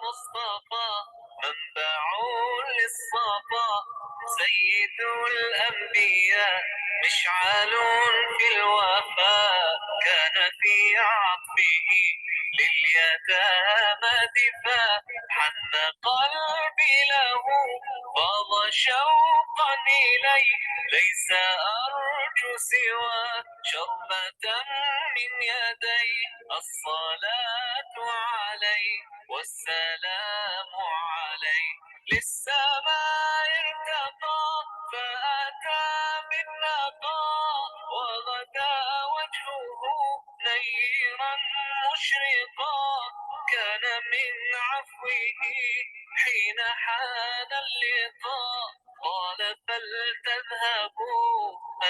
مصطفى منبع للصفا سيد الأنبياء مشعل في الوفاء كان في عطفه لليتامى دفاع حن قلبي له فاض شوقا إليه ليس أرجو سوى شربة من يديه الصلاة عليه والسلام عليه للسماء ارتقى فأتى بالنقاء وغدا وجهه نيرا مشرقا كان من عفوه حين حان اللقاء قال فلتذهبوا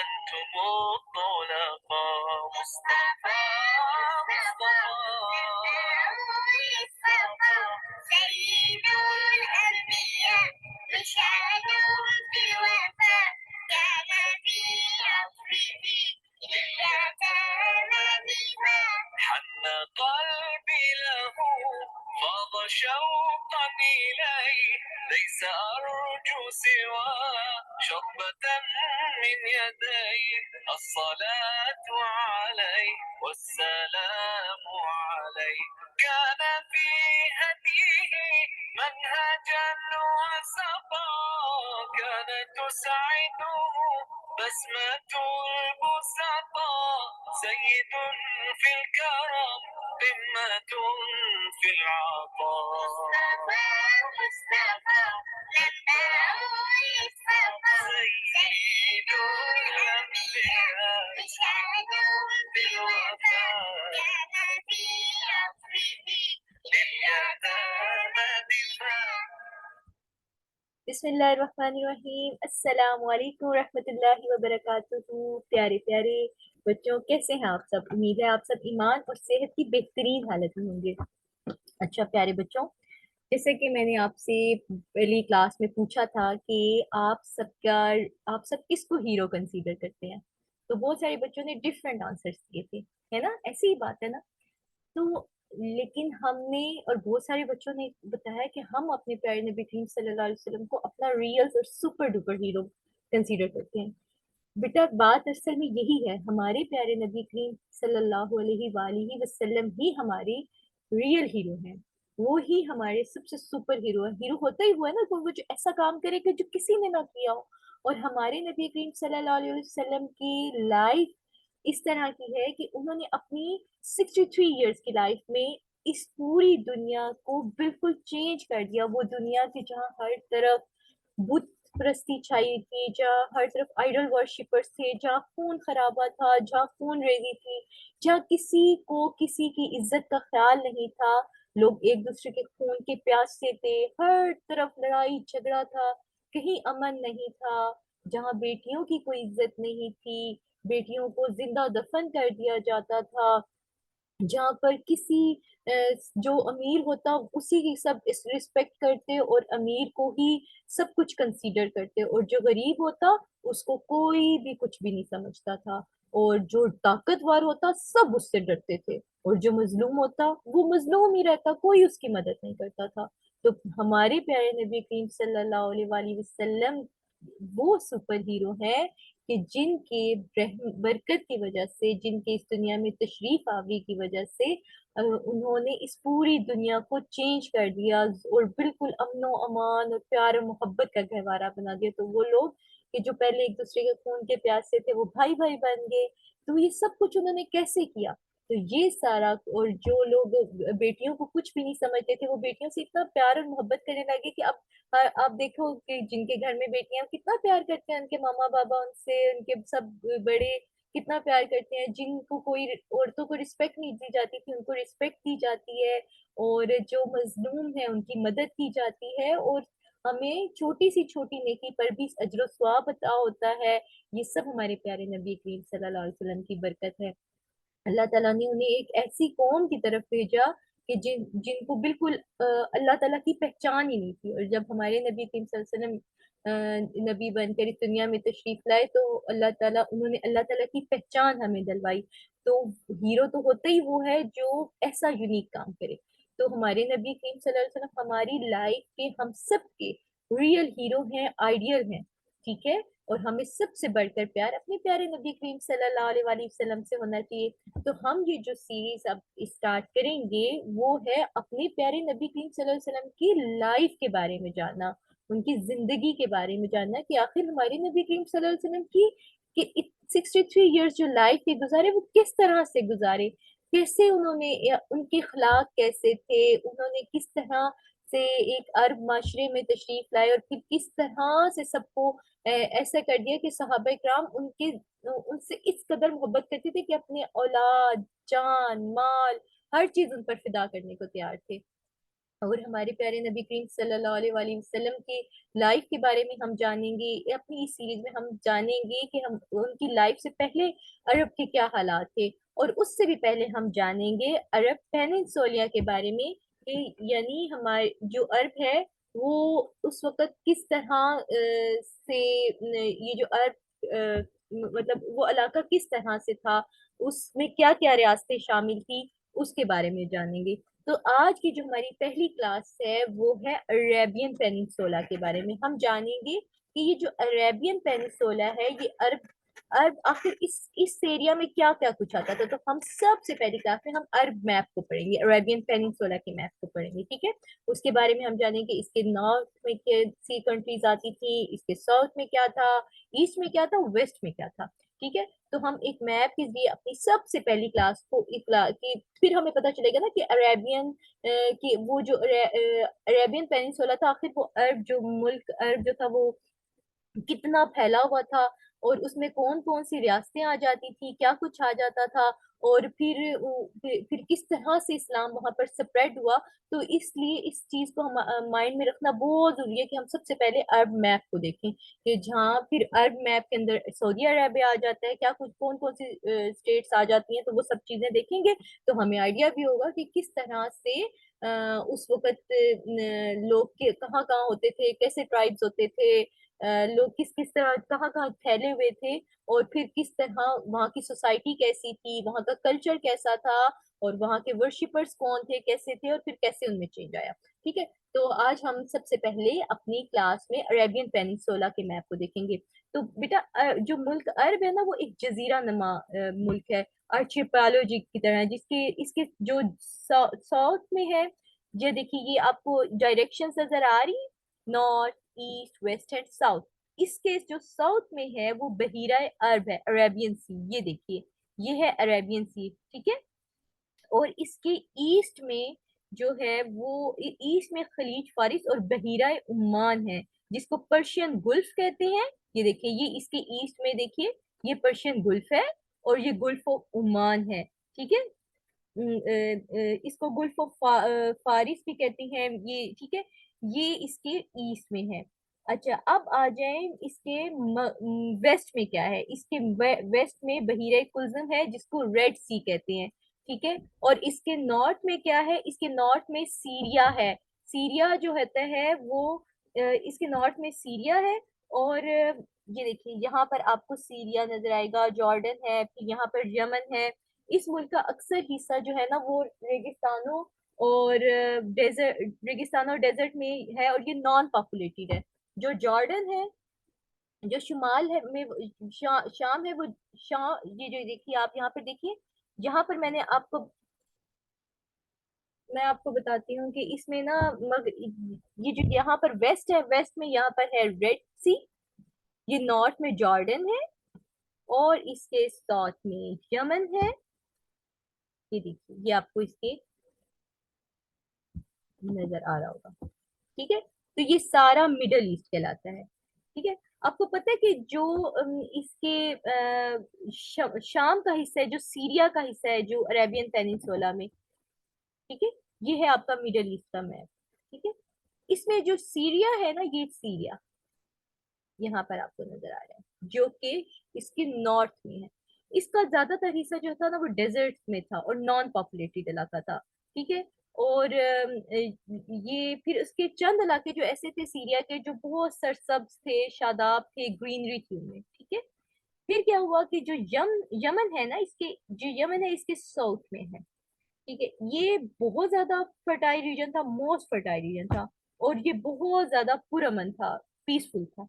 أنتم الطلقاء مصطفى مصطفى سيد الأنبياء مشعل في الوفاء كان في عطفه لليتامى دفاع حن قلبي له فاض شوقا إليه ليس أرجو سوى شربة من يديه الصلاة عليه والسلام عليه كان في هديه منهجا وسطا كان تسعده بسمة البسطاء سيد في الكرم قمة في العطاء مصطفى منبع للصفا سيد الأنبياء مشهد بالوفاء كان في عطفه لليتامى دفاع بسم اللہ الرحمن الرحیم۔ السلام علیکم ورحمۃ اللہ وبرکاتہ۔ پیارے پیارے بچوں، کیسے ہیں آپ سب؟ امید ہے آپ سب ایمان اور صحت کی بہترین حالت میں ہوں گے۔ اچھا پیارے بچوں، جیسے کہ میں نے آپ سے پہلی کلاس میں پوچھا تھا کہ آپ سب کس کو ہیرو کنسیڈر کرتے ہیں، تو بہت سارے بچوں نے ڈفرینٹ آنسرس دیے تھے، ہے نا؟ ایسی ہی بات ہے نا؟ تو لیکن ہم نے اور بہت سارے بچوں نے بتایا کہ ہم اپنے پیارے نبی کریم صلی اللہ علیہ وسلم کو اپنا ریئل اور سپر ڈوپر ہیرو کنسیڈر کرتے ہیں۔ بیٹا بات اصل میں یہی ہے، ہمارے پیارے نبی کریم صلی اللہ علیہ وآلہ وسلم ہی ہمارے ریئل ہیرو ہیں، وہ ہی ہمارے سب سے سپر ہیرو ہے۔ ہیرو ہوتا ہی ہوا ہے نا کوئی وہ جو ایسا کام کرے کہ جو کسی نے نہ کیا ہو، اور ہمارے نبی کریم صلی اللہ علیہ وسلم کی لائف اس طرح کی ہے کہ انہوں نے اپنی 63 ایئرس کی لائف میں اس پوری دنیا کو بالکل چینج کر دیا۔ وہ دنیا کی جہاں ہر طرف بت پرستی چھائی تھی، جہاں ہر طرف آئیڈل ورشپرس تھے، جہاں خون خرابہ تھا، جہاں خون ریزی تھی، جہاں کسی کو کسی کی عزت کا خیال نہیں تھا، لوگ ایک دوسرے کے خون کے پیاسے تھے، ہر طرف لڑائی جھگڑا تھا، کہیں امن نہیں تھا، جہاں بیٹیوں کی کوئی عزت نہیں تھی، بیٹیوں کو زندہ دفن کر دیا جاتا تھا، جہاں پر کسی جو امیر ہوتا اسی کی سب رسپیکٹ کرتے اور امیر کو ہی سب کچھ کنسیڈر کرتے، اور جو غریب ہوتا اس کو کوئی بھی کچھ بھی نہیں سمجھتا تھا، اور جو طاقتور ہوتا سب اس سے ڈرتے تھے، اور جو مظلوم ہوتا وہ مظلوم ہی رہتا، کوئی اس کی مدد نہیں کرتا تھا۔ تو ہمارے پیارے نبی کریم صلی اللہ علیہ وآلہ وسلم وہ سپر ہیرو ہیں کہ جن کے برکت کی وجہ سے، جن کے اس دنیا میں تشریف آوری کی وجہ سے انہوں نے اس پوری دنیا کو چینج کر دیا اور بالکل امن و امان اور پیار و محبت کا گہوارہ بنا دیا۔ تو وہ لوگ کہ جو پہلے ایک دوسرے کے خون کے پیاسے تھے وہ بھائی بھائی بن گئے۔ تو یہ سب کچھ انہوں نے کیسے کیا؟ تو یہ سارا، اور جو لوگ بیٹیوں کو کچھ بھی نہیں سمجھتے تھے وہ بیٹیوں سے اتنا پیار اور محبت کرنے لگے کہ اب آپ دیکھو کہ جن کے گھر میں بیٹیاں کتنا پیار کرتے ہیں، ان کے ماما بابا ان سے، ان کے سب بڑے کتنا پیار کرتے ہیں، جن کو کوئی عورتوں کو رسپیکٹ نہیں دی جاتی تھی ان کو رسپیکٹ دی جاتی ہے، اور جو مظلوم ہیں ان کی مدد کی جاتی ہے، اور ہمیں چھوٹی سی چھوٹی نیکی پر بھی اجر و ثواب عطا ہوتا ہے۔ یہ سب ہمارے پیارے نبی کریم صلی اللہ علیہ وسلم کی برکت ہے۔ اللہ تعالیٰ نے انہیں ایک ایسی قوم کی طرف بھیجا کہ جن کو بالکل اللہ تعالیٰ کی پہچان ہی نہیں تھی، اور جب ہمارے نبی کریم صلی اللہ علیہ وسلم نبی بن کر اس دنیا میں تشریف لائے تو انہوں نے اللہ تعالیٰ کی پہچان ہمیں دلوائی۔ تو ہیرو تو ہوتا ہی وہ ہے جو ایسا یونیک کام کرے۔ तो हमारे नबी करीम सल्लल्लाहु अलैहि वसल्लम हमारी लाइफ के हम सब के रियल हीरो हैं, आइडियल हैं, ठीक है। और हमें सबसे बढ़कर प्यार अपने प्यारे नबी करीम सल्लल्लाहु अलैहि वसल्लम से होना चाहिए। तो हम ये जो सीरीज अब स्टार्ट करेंगे वो है अपने प्यारे नबी करीम सल्लल्लाहु अलैहि वसल्लम की लाइफ के बारे में जानना, उनकी जिंदगी के बारे में जानना कि आखिर हमारे नबी करीम सल्लल्लाहु अलैहि वसल्लम की 63 इयर्स जो लाइफ के गुजारे वो किस तरह से गुजारे, कैसे उन्होंने उनके अखलाक कैसे थे, उन्होंने किस तरह से एक अरब माशरे में तशरीफ लाए और फिर किस तरह से सबको ऐसा कर दिया कि सहाबा इकराम उनके उनसे इस कदर मोहब्बत करते थे कि अपने औलाद, जान, माल, हर चीज उन पर फिदा करने को तैयार थे। और हमारे प्यारे नबी करीम सल्लल्लाहु अलैहि वसल्लम की लाइफ के बारे में हम जानेंगे, अपनी इस सीरीज में हम जानेंगे कि हम उनकी लाइफ से पहले अरब के क्या हालात थे, और उससे भी पहले हम जानेंगे अरब पेनिनसुला के बारे में कि यानी हमारे जो अरब है वो उस वक़्त किस तरह से ये जो अरब मतलब वो इलाका किस तरह से था, उसमें क्या क्या रियासतें शामिल थी, उसके बारे में जानेंगे। तो आज की जो हमारी पहली क्लास है वो है अरेबियन पेनिनसुला के बारे में। हम जानेंगे कि ये जो अरेबियन पेनिनसुला है ये अरब अरब आखिर इस एरिया में क्या क्या कुछ आता था। तो हम सबसे पहली क्लास में हम अरब मैप को पढ़ेंगे, अरेबियन पेनिनसुला के मैप को पढ़ेंगे, ठीक है। उसके बारे में हम जानेंगे इसके नॉर्थ में सी कंट्रीज आती थी, इसके साउथ में क्या था, ईस्ट में क्या था, वेस्ट में क्या था, ठीक है। तो हम एक मैप के जरिए अपनी सबसे पहली क्लास को इतला की, फिर हमें पता चलेगा ना कि अरेबियन की वो जो अरेबियन पेनिनसुला था आखिर वो अरब जो मुल्क अरब जो था वो कितना फैला हुआ था, और उसमें कौन कौन सी रियासतें आ जाती थी, क्या कुछ आ जाता था, और फिर किस तरह से इस्लाम वहां पर स्प्रेड हुआ। तो इसलिए इस चीज को हम माइंड में रखना बहुत जरूरी है कि हम सबसे पहले अरब मैप को देखें, कि जहाँ फिर अरब मैप के अंदर सऊदी अरेबिया आ जाता है, क्या कुछ कौन कौन सी स्टेट्स आ जाती हैं, तो वो सब चीजें देखेंगे तो हमें आइडिया भी होगा कि किस तरह से उस वक्त लोग के कहाँ कहाँ होते थे, कैसे ट्राइब्स होते थे, लोग किस किस तरह कहाँ कहाँ फैले हुए थे, और फिर किस तरह वहाँ की सोसाइटी कैसी थी, वहाँ का कल्चर कैसा था, और वहाँ के वर्शिपर्स कौन थे, कैसे थे, और फिर कैसे उनमें चेंज आया, ठीक है। तो आज हम सबसे पहले अपनी क्लास में अरेबियन पेनिनसुला के मैप को देखेंगे। तो बेटा जो मुल्क अरब है ना वो एक जजीरा नुमा मुल्क है, आर्चिपेलागो की तरह, जिसके इसके जो साउथ में है, ये देखिए ये आपको डायरेक्शन नजर आ रही, north, east, west and south. इसके जो साउथ में है वो बहीरा अरब है, अरेबियन सी, ये देखिए ये है अरेबियन सी, ठीक है। और इसके ईस्ट में जो है वो ईस्ट में खलीज फारिस और बहीरा उम्मान है, जिसको पर्शियन गुल्फ कहते हैं। ये देखिए ये इसके ईस्ट में देखिए ये पर्शियन गुल्फ है, और ये गुल्फ ऑफ उम्मान है, ठीक है। इसको गुल्फ ऑफ फारिस भी कहते हैं ये, ठीक है। ये इसके ईस्ट में है। अच्छा अब आ जाए इसके वेस्ट में क्या है, इसके वेस्ट में बहीरा कुल्जम है जिसको रेड सी कहते हैं, ठीक है। और इसके नॉर्थ में क्या है, इसके नॉर्थ में सीरिया है, सीरिया जो होता है वो इसके नॉर्थ में सीरिया है। और ये देखिए यहाँ पर आपको सीरिया नजर आएगा, जॉर्डन है, फिर यहाँ पर यमन है। इस मुल्क का अक्सर हिस्सा जो है ना वो और डेजर्ट रेगिस्तान और डेजर्ट में है, और ये नॉन पॉपुलेटेड है। जो जॉर्डन है, जो शुमाल है में शाम है वो शाम, ये जो देखिए आप यहाँ पर देखिए, यहाँ पर मैं आपको बताती हूँ कि इसमें ना ये जो यहाँ पर वेस्ट है, वेस्ट में यहाँ पर है रेड सी, ये नॉर्थ में जॉर्डन है, और इसके साउथ में यमन है। ये देखिए ये आपको इसके नजर आ रहा होगा, ठीक है। तो ये सारा मिडल ईस्ट कहलाता है, ठीक है। आपको पता है कि जो इसके शाम का हिस्सा है, जो सीरिया का हिस्सा है, जो अरेबियन पेनिनसुला में, ठीक है, ये है आपका मिडल ईस्ट का मैप, ठीक है। इसमें जो सीरिया है ना, ये सीरिया यहाँ पर आपको नजर आ रहा है जो कि इसके नॉर्थ में है। इसका ज्यादातर हिस्सा जो था ना वो डेजर्ट में था और नॉन पॉपुलेटेड इलाका था, ठीक है। और ये फिर उसके चंद इलाके जो ऐसे थे सीरिया के जो बहुत सरसब्ज थे, शादाब थे, ग्रीनरी थी उनमें, ठीक है। फिर क्या हुआ कि जो यमन है ना, इसके जो यमन है इसके साउथ में है, ठीक है, ये बहुत ज्यादा फर्टाइल रीजन था, मोस्ट फर्टाइल रीजन था, और ये बहुत ज्यादा पुरअमन था, पीसफुल था।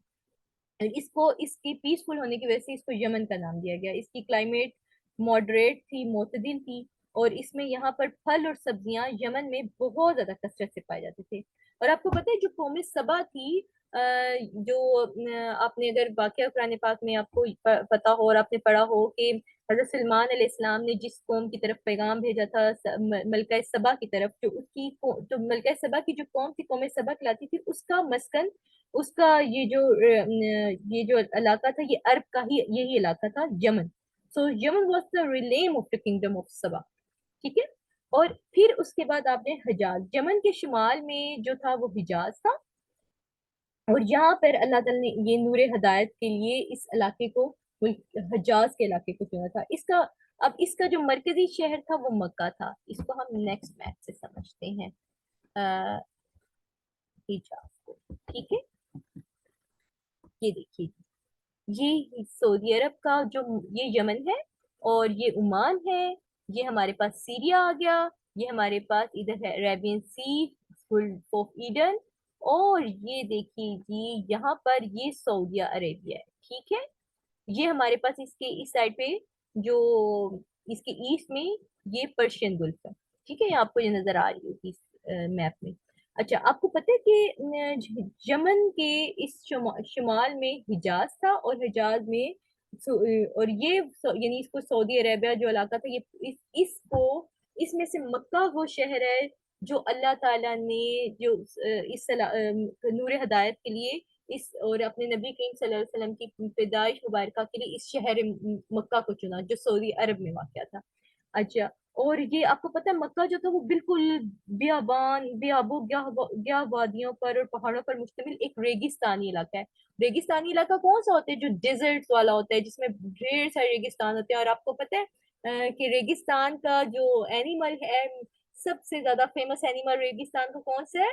इसको इसकी पीसफुल होने की वजह से इसको यमन का नाम दिया गया। इसकी क्लाइमेट मॉडरेट थी, मोतदिल थी, और इसमें यहाँ पर फल और सब्जियां यमन में बहुत ज्यादा कसरत से पाए जाते थे। और आपको पता है जो कौम सबा थी, जो आपने अगर वाकया कुरान पाक में आपको पता हो और आपने पढ़ा हो कि हजरत सलमान अलैहिस्सलाम ने जिस कौम की तरफ पैगाम भेजा था, मलका सबा की तरफ, जो उसकी जो मलका सबा की जो कौम थी, कौम सबा कहलाती थी, उसका मस्कन, उसका ये जो इलाका था, ये अरब का ही यही इलाका था, Yemen. So Yemen was the realm of the kingdom of Saba. ठीक है। और फिर उसके बाद आपने हिजाज, यमन के शुमाल में जो था वो हिजाज था, और यहाँ पर अल्लाह ताला ने ये नूर हदायत के लिए इस इलाके को, हिजाज के इलाके को चुना था। इसका, अब इसका जो मरकजी शहर था वो मक्का था। इसको हम नेक्स्ट मैप से समझते हैं, अ, हिजाज को। ठीक है, ये देखिए, ये सऊदी अरब का जो, ये यमन है, और ये ओमान है, ये हमारे पास सीरिया आ गया, ये हमारे पास इधर है Arabian Sea, Gulf of Aden, और ये देखिए जी यहाँ पर ये सऊदी अरेबिया है। ठीक है, ये हमारे पास इसके इस साइड पे जो, इसके ईस्ट में ये पर्शियन गुल्फ है। ठीक है, ये आपको ये नजर आ रही होगी इस मैप में। अच्छा, आपको पता है कि यमन के इस शुमाल में हिजाज था, और हिजाज में और ये यानी इसको सऊदी अरेबिया जो इलाका था, ये इसको, इसमें से मक्का वो शहर है जो अल्लाह ताला ने जो नूर हदायत के लिए इस, और अपने नबी करीम सल्लल्लाहु अलैहि वसल्लम की पैदाइश मुबारका के लिए इस शहर मक्का को चुना, जो सऊदी अरब में वाक़या था। अच्छा, और ये आपको पता है मक्का जो था वो बिल्कुल बियाबान, बियाबो क्या वादियों पर और पहाड़ों पर मुश्तमिल एक रेगिस्तानी इलाका है। रेगिस्तानी इलाका कौन सा होता है? जो डेजर्ट वाला होता है, जिसमें ढेर सारे रेगिस्तान होते हैं। और आपको पता है कि रेगिस्तान का जो एनिमल है, सबसे ज्यादा फेमस एनिमल रेगिस्तान का कौन सा है?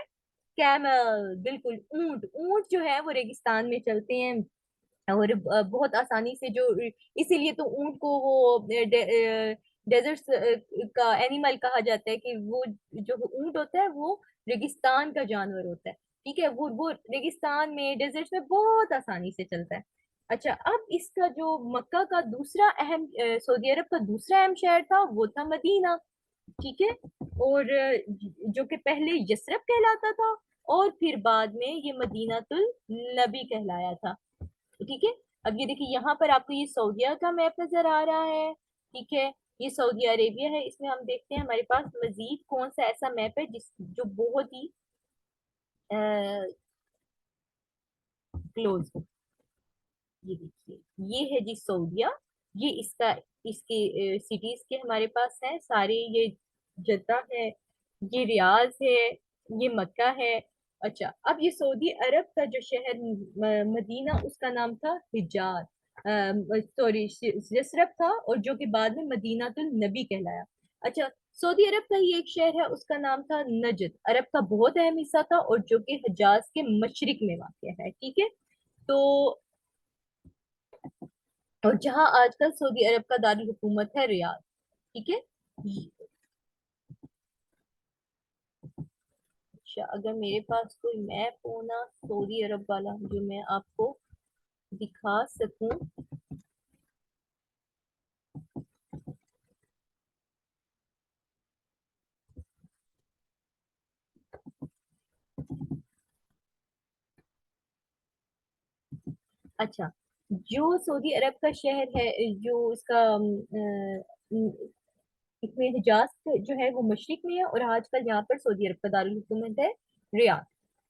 कैमल, बिल्कुल, ऊंट। ऊंट जो है वो रेगिस्तान में चलते हैं, और बहुत आसानी से जो, इसीलिए तो ऊंट को वो डेजर्ट का एनिमल कहा जाता है, कि वो जो ऊंट होता है वो रेगिस्तान का जानवर होता है। ठीक है, वो रेगिस्तान में, डेजर्ट में बहुत आसानी से चलता है। अच्छा, अब इसका जो मक्का का दूसरा अहम, सऊदी अरब का दूसरा अहम शहर था, वो था मदीना। ठीक है, और जो कि पहले यसरब कहलाता था, और फिर बाद में ये मदीनातुल नबी कहलाया था। ठीक है, अब ये देखिए यहाँ पर आपको ये सऊदीया का मैप नजर आ रहा है। ठीक है, ये सऊदी अरेबिया है। इसमें हम देखते हैं हमारे पास मजीद कौन सा ऐसा मैप है जिस जो बहुत ही क्लोज हो। ये देखिए, ये है जी सऊदीया। ये इसका, इसके सिटीज के हमारे पास है सारे, ये जद्दा है, ये रियाज है, ये मक्का है। अच्छा, अब ये सऊदी अरब का जो शहर मदीना, उसका नाम था हिजाज, सॉरी यसरब था, और जो कि बाद में मदीनातुल नबी कहलाया। अच्छा, सऊदी अरब का ही एक शहर है, उसका नाम था नजद, अरब का बहुत अहम हिस्सा था, और जो कि हिजाज के मशरिक में वाक़ है। ठीक है, तो, और जहां आजकल सऊदी अरब का दारुल हुकूमत है रियाद। ठीक है। अच्छा, अगर मेरे पास कोई मैप हो ना सऊदी अरब वाला, जो मैं आपको दिखा सकूं। अच्छा, जो सऊदी अरब का शहर है, जो इसका इसमें हिजाज जो है वो मशरिक में है, और आजकल यहाँ पर सऊदी अरब का दारुल हुकूमत है रियाद।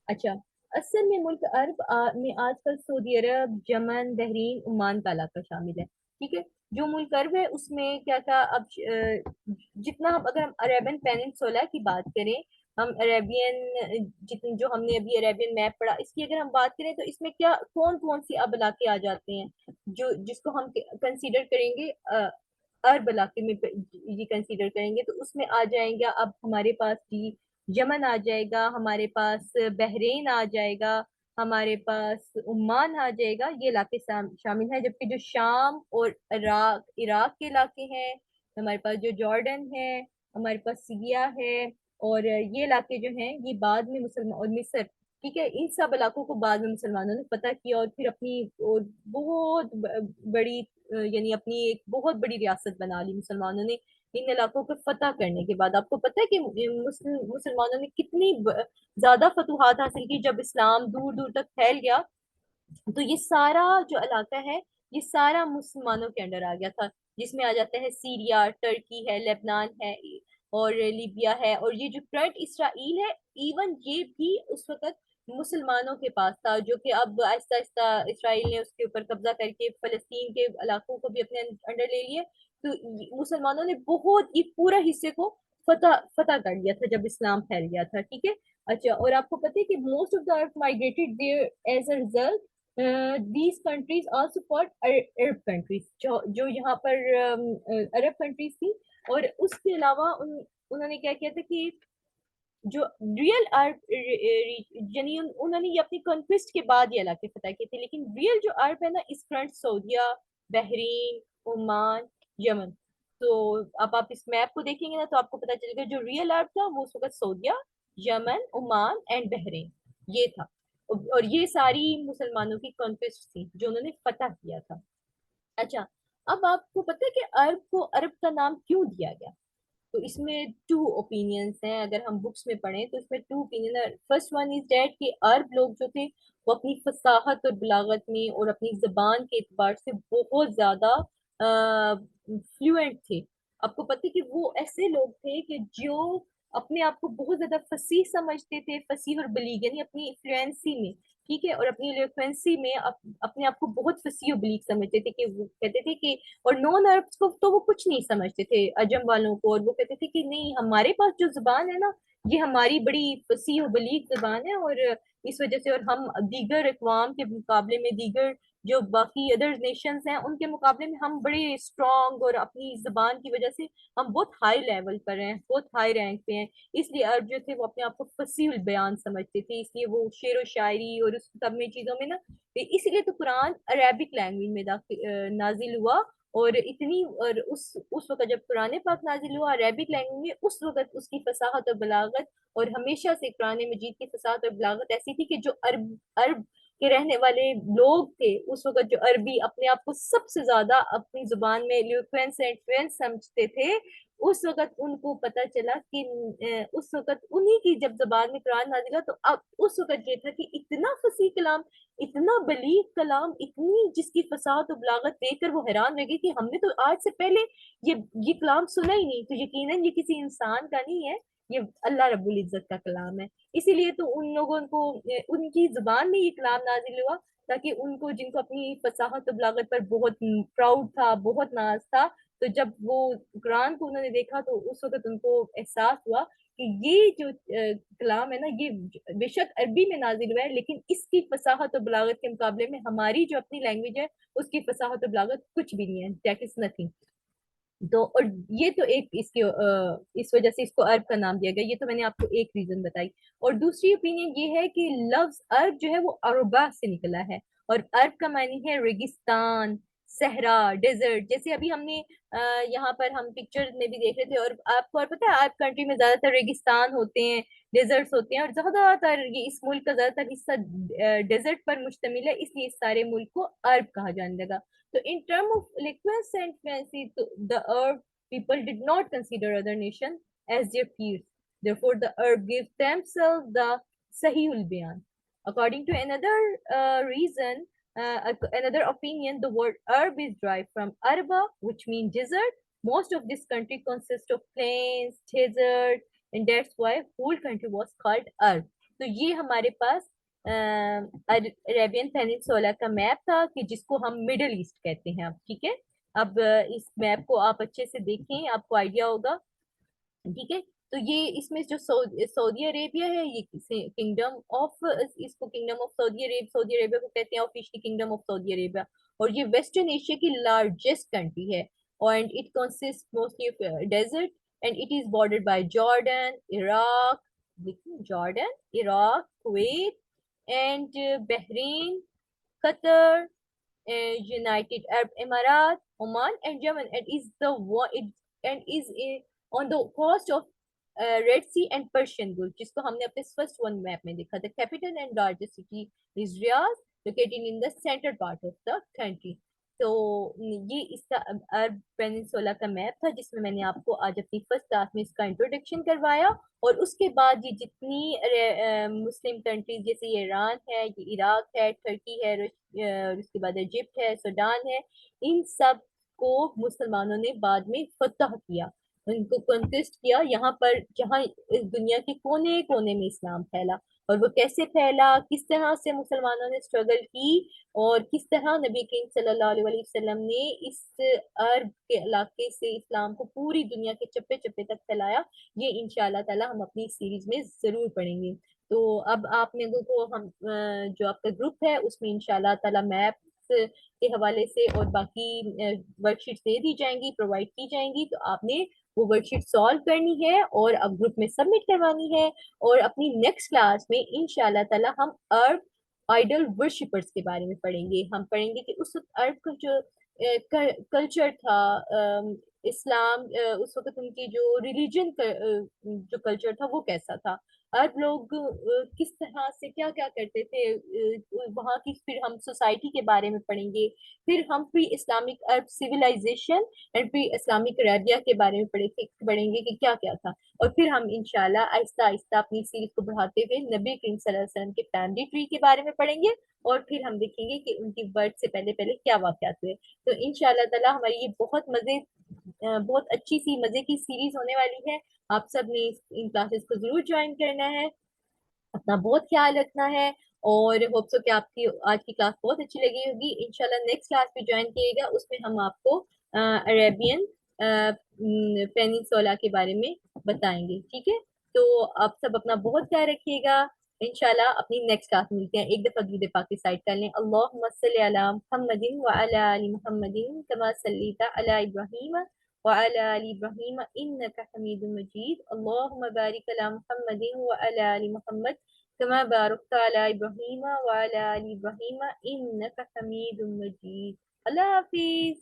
अच्छा, असल में मुल्क अरब में आजकल सऊदी अरब, यमन, बहरीन, ओमान का इलाका शामिल है। ठीक है, जो मुल्क अरब है उसमें क्या क्या, अब जितना हम, अगर हम अरेबियन पेनिनसुला की बात करें, हम अरेबियन, जितने जो हमने अभी अरेबियन मैप पढ़ा, इसकी अगर हम बात करें तो इसमें क्या, कौन कौन सी अब इलाके आ जाते हैं जो, जिसको हम कंसीडर करेंगे अरब इलाके में, ये कंसीडर करेंगे तो उसमें आ जाएंगे अब हमारे पास जी, यमन आ जाएगा, हमारे पास बहरीन आ जाएगा, हमारे पास ओमान आ जाएगा, ये इलाके शामिल हैं। जबकि जो शाम और इराक इराक के इलाके हैं, हमारे पास जो जॉर्डन है, हमारे पास सीरिया है, और ये इलाके जो हैं ये बाद में मुसलमान, और मिस्र, ठीक है, इन सब इलाकों को बाद में मुसलमानों ने फतह किया, और फिर अपनी और बहुत बड़ी यानी अपनी एक बहुत बड़ी रियासत बना ली मुसलमानों ने इन इलाकों को फतह करने के बाद। आपको पता है कि मुसलमानों ने कितनी ज्यादा फतूहात हासिल की जब इस्लाम दूर दूर तक फैल गया। तो ये सारा जो इलाका है ये सारा मुसलमानों के अंडर आ गया था, जिसमें आ जाता है सीरिया, टर्की है, लेबनान है, और लीबिया है, और ये जो करंट इसराइल है, इवन ये भी उस वक्त मुसलमानों के पास था, जो कि अब आहिस्ता आहिस्ता इसराइल ने उसके ऊपर कब्जा करके फलस्तीन के इलाकों को भी अपने अंडर ले लिए। तो मुसलमानों ने बहुत ये पूरा हिस्से को फतह फतह कर लिया था जब इस्लाम फैल गया था, ठीक है। अच्छा, और आपको पता है कि most of the Arab migrated there as a result, these countries also called Arab countries, जो यहाँ पर अरब कंट्रीज थी। और उसके अलावा उन्होंने क्या किया था कि जो रियल अरब यानी उन्होंने ये अपनी कॉन्क्विस्ट के बाद ये इलाके फतह किए थे, लेकिन रियल जो अरब है ना इस फ्रंट सऊदिया, बहरीन, ओमान, यमन। तो अब आप इस मैप को देखेंगे ना तो आपको पता चलेगा जो रियल अरब था वो उस वक्त सऊदिया, यमन, ओमान एंड बहरीन ये था। और ये सारी मुसलमानों की कॉन्क्वेस्ट थी जो उन्होंने फतह किया था। अच्छा, अब आपको पता है कि अरब को अरब का नाम क्यों दिया गया? तो इसमें टू ओपिनियंस हैं, अगर हम बुक्स में पढ़ें तो इसमें टू ओपिनियन है। फर्स्ट वन इज डेट कि अरब लोग जो थे वो अपनी फसाहत और बलागत में और अपनी जबान के एतबार से बहुत ज्यादा फ्लुएंट थे। आपको पता है कि वो ऐसे लोग थे कि जो अपने आप को बहुत ज्यादा फसीह समझते थे, फसीह और बलीग यानी अपनी फ्लुएंसी में, ठीक है, और अपनी इलोक्वेंसी में अपने आप को बहुत फसीह और बलीग समझते थे, कि वो कहते थे कि, और नॉन अरब्स को तो वो कुछ नहीं समझते थे अजम वालों को, और वो कहते थे कि नहीं, हमारे पास जो जुबान है ना ये हमारी बड़ी फसीह और बलीग जुबान है, और इस वजह से, और हम दीगर अकवाम के मुकाबले में, दीगर जो बाकी अदर नेशंस हैं उनके मुकाबले में हम बड़े स्ट्रांग, और अपनी जुबान की वजह से हम बहुत हाई लेवल पर हैं, बहुत हाई रैंक पे हैं। इसलिए अरब जो थे वो अपने आप को फसीह बयान समझते थे, इसलिए वो शेर व शायरी और उस सब में चीजों में ना, इसलिए तो कुरान अरेबिक लैंग्वेज में नाजिल हुआ। और इतनी, और उस वक्त जब कुरान पाक नाजिल हुआ अरेबिक लैंग्वेज में, उस वक्त उसकी फसाहत और बलागत, और हमेशा से कुरान मजीद की फसाहत और बलागत ऐसी थी कि जो अरब अरब के रहने वाले लोग थे उस वक्त, जो अरबी अपने आप को सबसे ज्यादा अपनी जुबान में इलोक्वेंस एंड फ्लुएंस समझते थे, उस वक्त उनको पता चला कि उस वक्त उन्हीं की जब जुबान में कुरान नाजिल हुआ, तो अब उस वक्त ये था कि इतना फसी कलाम, इतना बलीग कलाम, इतनी जिसकी फसाहत और बलागत देखकर वो हैरान रह गए कि हमने तो आज से पहले ये कलाम सुना ही नहीं। तो यकीनन ये किसी इंसान का नहीं है, ये अल्लाह रब्बुल इज्जत का कलाम है। इसीलिए तो उन लोगों को उनकी जुबान में ये कलाम नाजिल हुआ, ताकि उनको, जिनको अपनी फसाहत और बलागत पर बहुत प्राउड था, बहुत नाज था, तो जब वो कुरान को उन्होंने देखा तो उस वक्त उनको एहसास हुआ कि ये जो कलाम है ना ये बेशक अरबी में नाजिल हुआ है, लेकिन इसकी फसाहत और बलागत के मुकाबले में हमारी जो अपनी लैंग्वेज है उसकी फसाहत और बलागत कुछ भी नहीं है, दैट इज नथिंग। तो और ये तो एक इसकी इस वजह से इसको अरब का नाम दिया गया, ये तो मैंने आपको एक रीजन बताई। और दूसरी ओपिनियन ये है कि लफ्ज अरब जो है वो अरबा से निकला है, और अरब का मायने है रेगिस्तान, सहरा, डेजर्ट। जैसे अभी हमने यहाँ पर हम पिक्चर में भी देख रहे थे, और आपको और पता है अरब कंट्री में ज्यादातर रेगिस्तान होते हैं, डेजर्ट्स होते हैं, और ज्यादातर ये इस मुल्क का ज्यादातर हिस्सा डेजर्ट पर मुश्तमिल है, इसलिए इस सारे मुल्क को अरब कहा जाने लगा। So in terms of eloquence and fluency, the Arab people did not consider other nations as their peers. Therefore, the Arab gave themselves the Sahihul Bayan. According to another reason, another opinion, the word Arab is derived from Arba, which means desert. Most of this country consists of plains, desert, and that's why whole country was called Arab. तो ये हमारे पास Arabian peninsula का map था, कि जिसको हम middle east कहते हैं अब, ठीक है। अब इस मैप को आप अच्छे से देखें, आपको आइडिया होगा, ठीक है। तो ये इसमें जो सऊदी अरेबिया है ये किंगडम ऑफ, इसको किंगडम ऑफ सऊदी अरेबिया को कहते हैं, officially kingdom of Saudi Arabia. और ये वेस्टर्न एशिया की लार्जेस्ट कंट्री है, and it consist mostly of desert, and it is bordered by Jordan, Iraq, Jordan, Iraq, Kuwait, and Bahrain, Qatar, United Arab Emirates, Oman, and Yemen, and is the one it, and is on the coast of Red Sea and Persian Gulf, जिसको हमने अपने first one map में देखा था. Capital and largest city is Riyadh, located in the central part of the country. तो ये इसका अरब peninsula का मैप था, जिसमें मैंने आपको आज अपनी फर्स्ट क्लास में इसका इंट्रोडक्शन करवाया. और उसके बाद ये जितनी मुस्लिम कंट्रीज, जैसे ये ईरान है, ये इराक है, टर्की है, उसके बाद इजिप्ट है, सूडान है, इन सब को मुसलमानों ने बाद में फतह किया, उनको कॉन्क्वेस्ट किया, यहाँ पर जहाँ इस दुनिया के कोने कोने में इस्लाम फैला. और वो कैसे फैला, किस तरह से मुसलमानों ने स्ट्रगल की, और किस तरह नबी करीम सल्लल्लाहु अलैहि वसल्लम ने इस अरब के इलाके से इस्लाम को पूरी दुनिया के चप्पे चप्पे तक फैलाया, ये इंशाअल्लाह ताला हम अपनी सीरीज में जरूर पढ़ेंगे. तो अब आप लोगों को हम जो आपका ग्रुप है उसमें इंशाअल्लाह ताला मैप्स के हवाले से और बाकी वर्कशीट दे दी जाएंगी, प्रोवाइड की जाएंगी. तो आपने वो वर्कशीट सॉल्व करनी है और अब ग्रुप में सबमिट करवानी है. और अपनी नेक्स्ट क्लास में इंशाल्लाह ताला हम अर्ब आइडल वर्शिपर्स के बारे में पढ़ेंगे. हम पढ़ेंगे कि उस वक्त अर्ब का जो कल्चर था, इस्लाम, उस वक्त उनकी जो रिलीजन जो कल्चर था वो कैसा था. अरब लोग किस तरह से क्या क्या करते थे, वहाँ की फिर हम सोसाइटी के बारे में पढ़ेंगे. फिर हम pre Islamic Arab civilization and pre Islamic Arabia के बारे में पढ़ेंगे कि क्या क्या था. और फिर हम इंशाल्लाह आहिस्ता आहिस्ता अपनी सीरीज को बढ़ाते हुए नबी करीम सल्लल्लाहु अलैहि वसल्लम के फैमिली ट्री के बारे में पढ़ेंगे. और फिर हम देखेंगे कि उनकी बर्थ से पहले पहले क्या वाकयात हुए. तो इंशाल्लाह ताला हमारी ये बहुत अच्छी सी मजे की सीरीज होने वाली है. आप सब ने इन क्लासेस को जरूर ज्वाइन करना है, अपना बहुत ख्याल रखना है. और होप सो कि आपकी आज की क्लास बहुत अच्छी लगी होगी. इंशाल्लाह नेक्स्ट क्लास भी ज्वाइन कीजिएगा, उसमें हम आपको अरेबियन पेनिनसुला के बारे में बताएंगे. ठीक है, तो आप सब अपना बहुत ख्याल रखिएगा. इंशाल्लाह अपनी नेक्स्ट क्लास में मिलते हैं. एक दफा दूध पाक की साइड कर लें. अल्लाहुम्मा सल्ली अला मुहम्मदिन व अला आलि मुहम्मदिन कमा सल्लैता अला इब्राहीम व अला आलि इब्राहीम इन्नका हमीदुम मजीद. अल्लाहुम्मा बारिक अला मुहम्मदिन व अला आलि मुहम्मद कमा बारकता अला इब्राहीम व अला आलि इब्राहीम इन्नका हमीदुम मजीद. अल्लाह हाफिज.